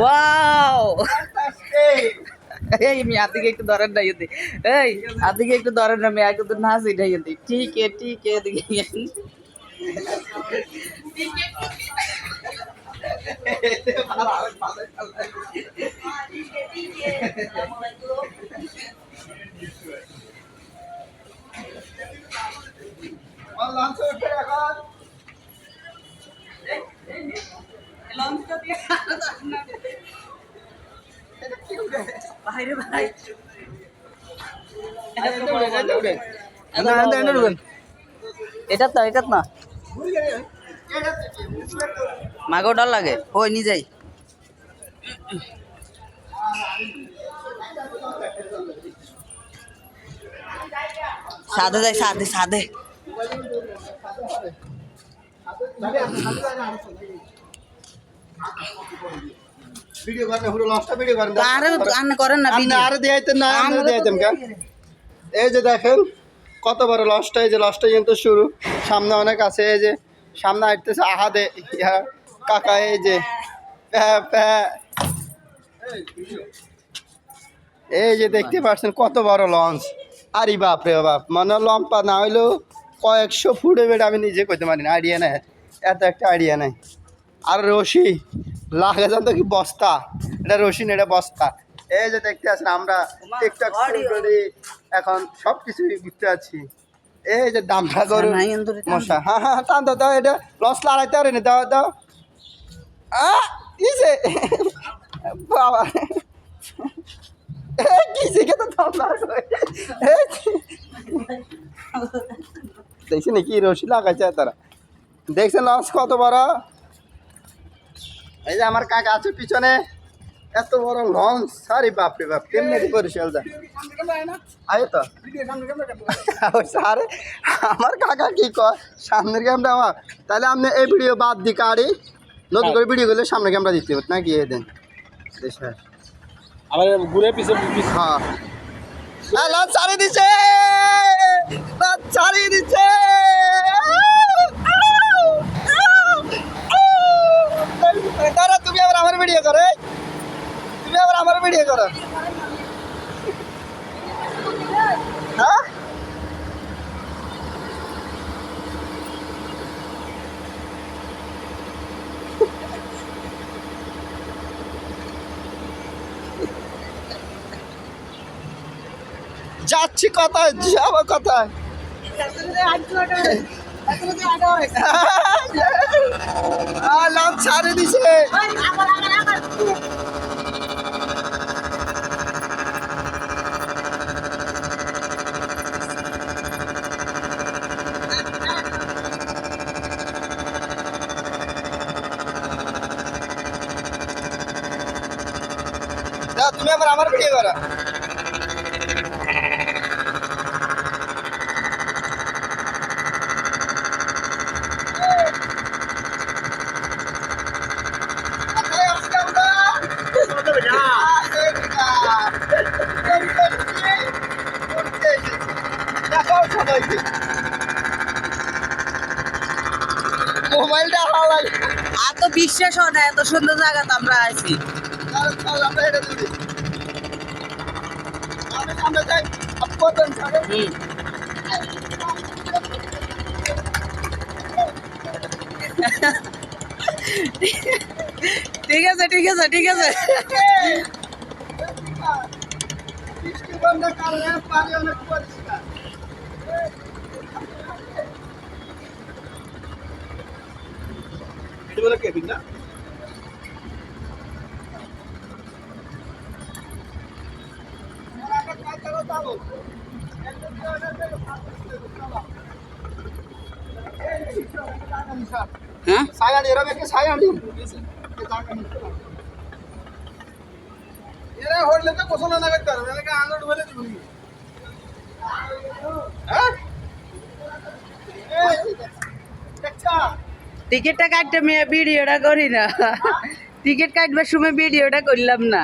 Wow এই আমি আদিকে একটু ধরেন না ইয়ে এই আদিকে একটু ধরেন না মেয়ে কিন্তু নাচ এটা ইয়ে ঠিক এদিকে এটা না মাগো ডর লাগে ওই নিজেই সাধে যাই সাধে এই যে দেখেন কত বড় লসটা, এই যে লসটা কিন্তু শুরু, সামনে অনেক আছে, এই যে সামনে আসতেছে আহাদে কাকা, এই যে এই যে দেখতে পাচ্ছেন কত বড় লঞ্চ। আরে বাপ রে বাপ, মানে লম্পা না হইলেও কয়েকশো ফুটে বেড়ে আমি নিজে করতে পারি না, আইডিয়া নেই, এত একটা আইডিয়া নেই। আর রশি লাগে জানতো কি বস্তা, এটা রশি না, এটা বস্তা। এই যে দেখতে আছেন আমরা টিকটক শুরু করি, এখন সব কিছুই বুঝতে পারছি। এই যে দামটা গরু মশা, হ্যাঁ টান দাও, এটা লস লড়াইতে পারেনি, দাও কিসে বাবা দেখছি নাকি রশি লাগাইছে তারা, দেখছেন লস কত বড়। এই যে আমার কাকা আছে পিছনে, এত বড় লঞ্চ, সারি বাপরে বাপ, কেমনি পরিশাল যায় আয় তো সারে আমার কাকা কি কয় সামনের ক্যামেরা আমার, তাহলে আপনি এই ভিডিও বাদ দি কারি নতুন করে ভিডিও করলে সামনে ক্যামেরা দিতে হবে নাকি এই দেন আবার ঘুরে পিছে হ্যাঁ লঞ্চ ছাড়িয়ে দিচ্ছে, লঞ্চ ছাড়িয়ে দিচ্ছে। দাঁড়া, তুমি আবার আমার ভিডিও করো, তুমি আবার আমার ভিডিও করো। হ্যাঁ যাচ্ছি কোথায়, যাবো কোথায়, লঞ্চ ছাড়ে দিছে। তুমি আবার আমার ভিডিও করো। মোবাইলটা হাওয়া এত বিশ্বাস হয় না, এত সুন্দর জায়গাতে আমরা আছি। ঠিক আছে পানি অনেক পরিষ্কার। না হ্যাঁ সায়ানি এরা দেখে সায়ানি এরা হইলে তো কোসল না করতে পারবে, এলাকা আনলোড হলে দিবি। হ্যাঁ টিকিটটা কাটতে মেয়ে ভিডিওটা করি না, টিকিট কাটবার সময় ভিডিওটা করলাম না।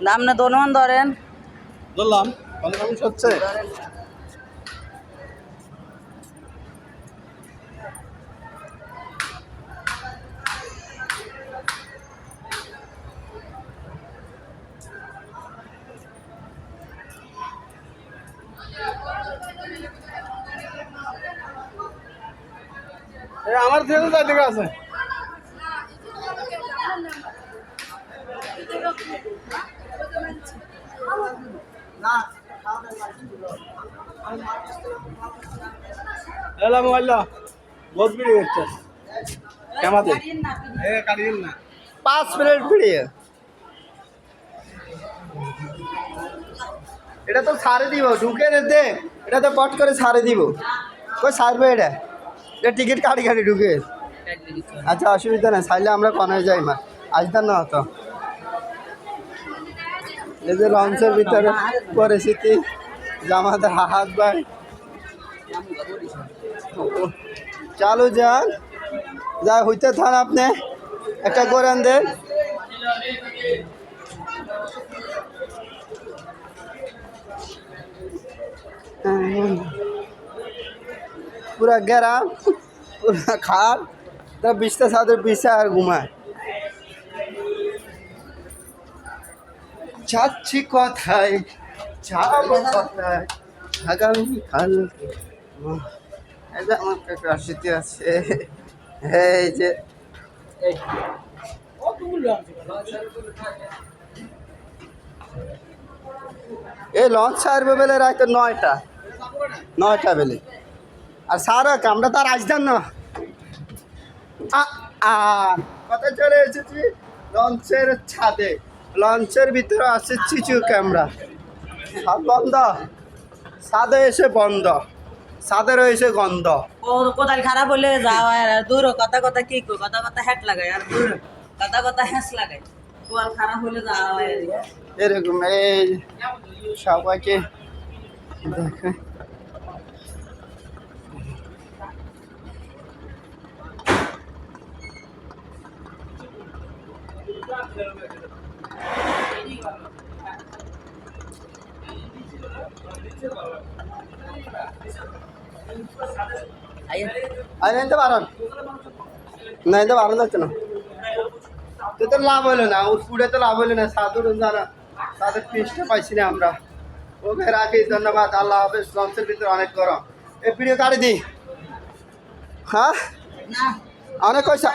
দাম না দোনমান ধরেন ধরলাম ভালো মানুষ হচ্ছে ধরেন। আমার ছেলে চারদিকে আছে এলা মোবাইল বহুত ভিড় হচ্ছে কেমাতে 5 মিনিট ভিড় এটা তো ছাড়ে দিব ঢুকে দে এটা তো পট করে ছাড়ে দিব কই ছাড়বে এটা টিকিট কাটি কাটি ঢুকে আচ্ছা অসুবিধা নাই ছাড়লে আমরা কনে যাই মা আসতাম না হতো এই যে লঞ্চের ভিতরে পরিস্থিতি জামাতে হাত ভাই চালু যান যা হইতে থান আপনি একটা করেন দেন पूरा गहरा पूरा खार तब बिस्तर साथ बिस्तर और घुमा যাচ্ছি কথায় যাবো কথায় আগামীকাল এই যে আমার একটা আসিতে আছে এই যে এই লঞ্চ ছাড়বে বেলে রাতে 9টা বেলে আর সারা আমরা তো আর আসতাম না কত চলে এসেছি লঞ্চের ছাদে লঞ্চের ভিতরে আছে চিচু ক্যামেরা সব বন্ধ ছাদে এসে বন্ধ ছাদের এসে গন্ধ কোদাল খারাপ হলে যাওয়া আর দূর কথা কথা কি কই কথা কথা হ্যাট লাগায় আর দূর কথা কথা হ্যাস লাগায় কোদাল খারাপ হলে যাওয়া এরকম এই সবাইকে দেখে আর নিতে পারেন না নিতে পারেন যাচ্ছে না তো তো লাভ হলো না উঠপুড়ে তো লাভ হলো না সাধুর জানা তাদের পিসটা পাইছি না আমরা ওকে রাখি ধন্যবাদ আল্লাহ হাফেজ লঞ্চের ভিতরে অনেক গরম এই ভিডিও কাটি দিই হ্যাঁ অনেক পয়সা